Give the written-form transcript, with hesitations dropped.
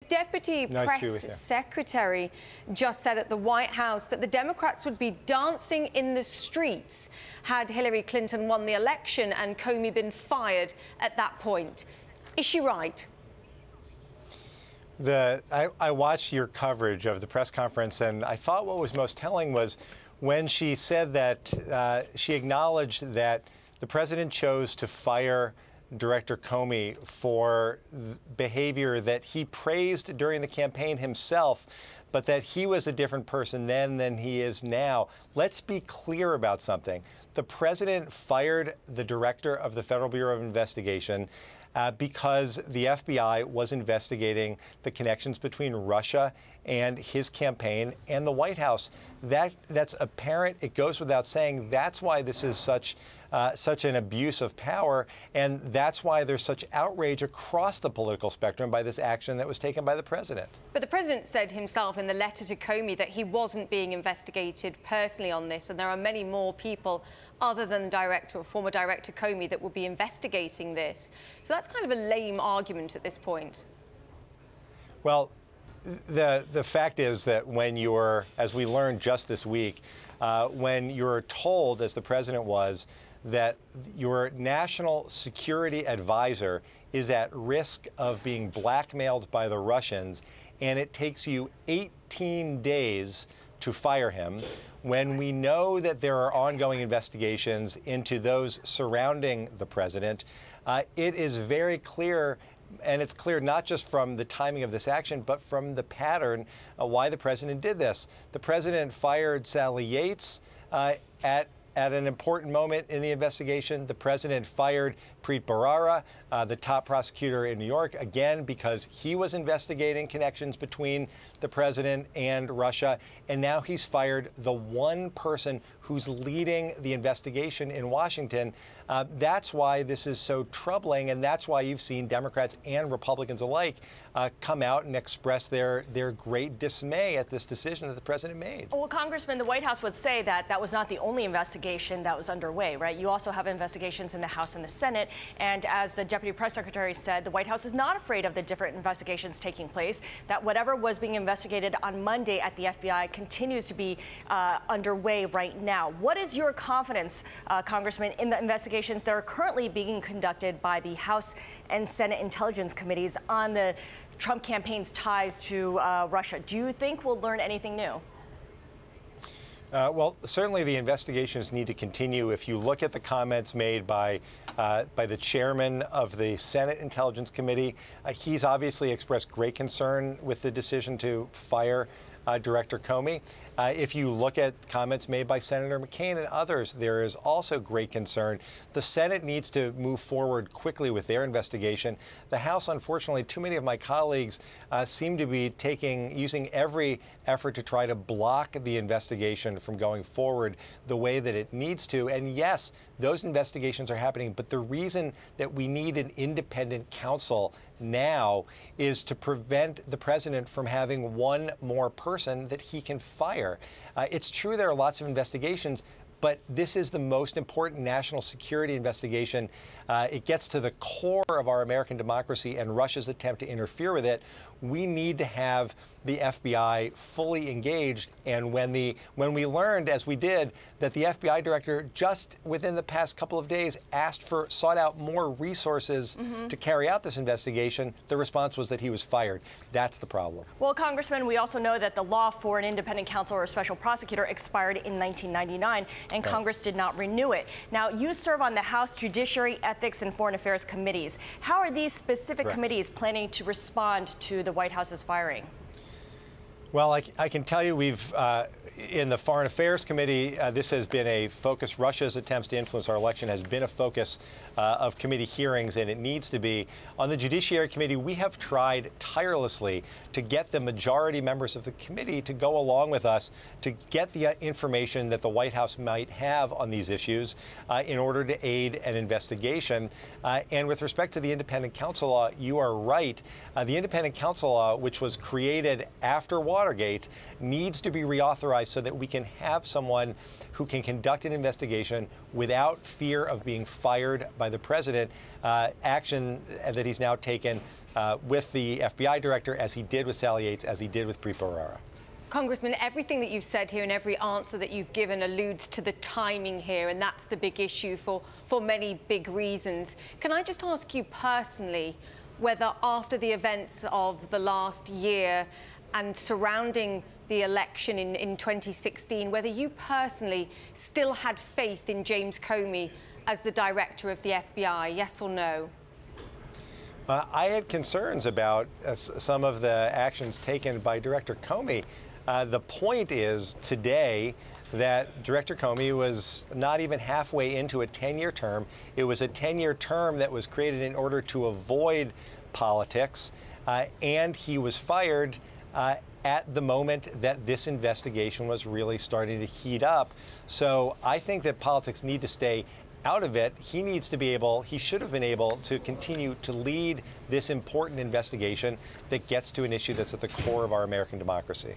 Deputy Press Secretary just said at the White House that the Democrats would be dancing in the streets had Hillary Clinton won the election and Comey been fired at that point. Is she right? I watched your coverage of the press conference, and I thought what was most telling was when she said that she acknowledged that the president chose to fire Director Comey for behavior that he praised during the campaign himself, but that he was a different person then than he is now. Let's be clear about something. The president fired the director of the Federal Bureau of Investigation because the FBI was investigating the connections between Russia and his campaign and the White House. That's apparent. It goes without saying. That's why this is such an abuse of power, and that's why there's such outrage across the political spectrum by this action that was taken by the president. But the president said himself in the letter to Comey that he wasn't being investigated personally on this, and there are many more people other than the director or former director Comey that will be investigating this. So that's kind of a lame argument at this point. Well, the fact is that when you're, as we learned just this week, when you're told, as the president was, that your national security advisor is at risk of being blackmailed by the Russians, and it takes you 18 days to fire him, when we know that there are ongoing investigations into those surrounding the president, it is very clear. And it's clear not just from the timing of this action, but from the pattern why the president did this. The president fired Sally Yates at an important moment in the investigation. The president fired Preet Bharara, the top prosecutor in New York, again, because he was investigating connections between the president and Russia. And now he's fired the one person who's leading the investigation in Washington. That's why this is so troubling, and that's why you've seen Democrats and Republicans alike come out and express their great dismay at this decision that the president made. Well, Congressman, the White House would say that that was not the only investigation that was underway, right? You also have investigations in the House and the Senate. And as the Deputy Press Secretary said, the White House is not afraid of the different investigations taking place, that whatever was being investigated on Monday at the FBI continues to be underway right now. What is your confidence, Congressman, in the investigations that are currently being conducted by the House and Senate Intelligence Committees on the Trump campaign's ties to Russia? Do you think we'll learn anything new? Well, certainly the investigations need to continue. If you look at the comments made by the chairman of the Senate Intelligence Committee, he's obviously expressed great concern with the decision to fire Director Comey. If you look at comments made by Senator McCain and others, there is also great concern. The Senate needs to move forward quickly with their investigation. The House, unfortunately, too many of my colleagues seem to be using every effort to try to block the investigation from going forward the way that it needs to. And yes, those investigations are happening, but the reason that we need an independent counsel now is to prevent the president from having one more person that he can fire. It's true there are lots of investigations, but this is the most important national security investigation. It gets to the core of our American democracy and Russia's attempt to interfere with it. We need to have the FBI fully engaged. And when we learned, as we did, that the FBI director just within the past couple of days sought out more resources to carry out this investigation, the response was that he was fired. That's the problem. Well, Congressman, we also know that the law for an independent counsel or a special prosecutor expired in 1999, and Congress did not renew it. Now, you serve on the House Judiciary, Ethics, and Foreign Affairs committees. How are these specific committees planning to respond to the White House's firing? Well, I can tell you we've, in the Foreign Affairs Committee, this has been a focus. Russia's attempts to influence our election has been a focus of committee hearings, and it needs to be. On the Judiciary Committee, we have tried tirelessly to get the majority members of the committee to go along with us to get the information that the White House might have on these issues in order to aid an investigation. And with respect to the independent counsel law, you are right. The independent counsel law, which was created after Watergate, needs to be reauthorized so that we can have someone who can conduct an investigation without fear of being fired by the president. Action that he's now taken with the FBI director, as he did with Sally Yates, as he did with Preet Bharara. Congressman, everything that you've said here and every answer that you've given alludes to the timing here, and that's the big issue for many big reasons. Can I just ask you personally whether after the events of the last year and surrounding the election in 2016, whether you personally still had faith in James Comey as the director of the FBI, yes or no? I had concerns about some of the actions taken by Director Comey. The point is today that Director Comey was not even halfway into a 10-year term. It was a 10-year term that was created in order to avoid politics, and he was fired at the moment that this investigation was really starting to heat up. So I think that politics need to stay out of it. He needs to be able, he should have been able to continue to lead this important investigation that gets to an issue that's at the core of our American democracy.